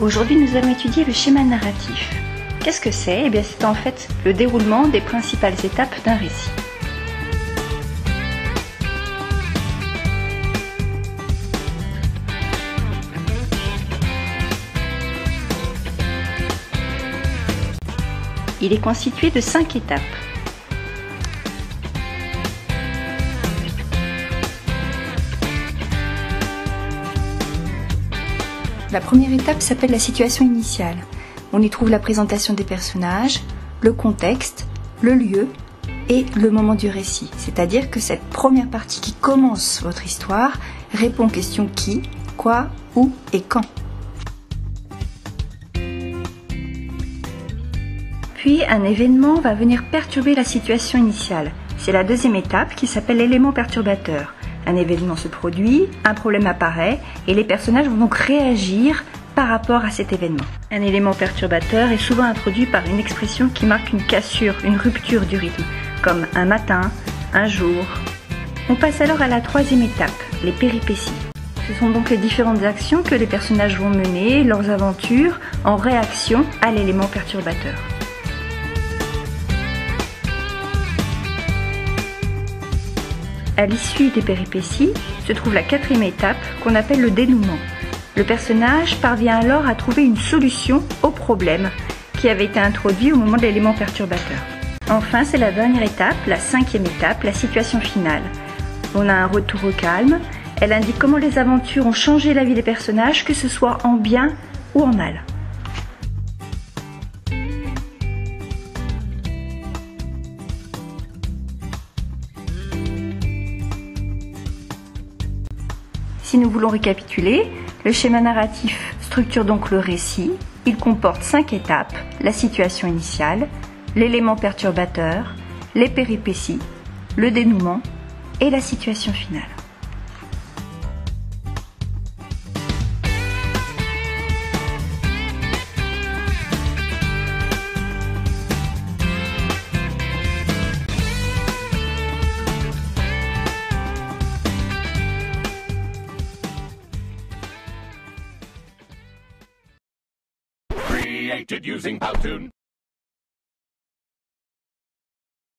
Aujourd'hui, nous allons étudier le schéma narratif. Qu'est-ce que c'est? Eh bien, c'est en fait le déroulement des principales étapes d'un récit. Il est constitué de 5 étapes. La première étape s'appelle la situation initiale. On y trouve la présentation des personnages, le contexte, le lieu et le moment du récit. C'est-à-dire que cette première partie qui commence votre histoire répond aux questions qui, quoi, où et quand. Puis un événement va venir perturber la situation initiale. C'est la deuxième étape qui s'appelle l'élément perturbateur. Un événement se produit, un problème apparaît et les personnages vont donc réagir par rapport à cet événement. Un élément perturbateur est souvent introduit par une expression qui marque une cassure, une rupture du rythme, comme un matin, un jour. On passe alors à la troisième étape, les péripéties. Ce sont donc les différentes actions que les personnages vont mener, leurs aventures, en réaction à l'élément perturbateur. À l'issue des péripéties se trouve la quatrième étape qu'on appelle le dénouement. Le personnage parvient alors à trouver une solution au problème qui avait été introduit au moment de l'élément perturbateur. Enfin, c'est la dernière étape, la cinquième étape, la situation finale. On a un retour au calme, elle indique comment les aventures ont changé la vie des personnages, que ce soit en bien ou en mal. Si nous voulons récapituler, le schéma narratif structure donc le récit. Il comporte 5 étapes, la situation initiale, l'élément perturbateur, les péripéties, le dénouement et la situation finale. Created using Powtoon.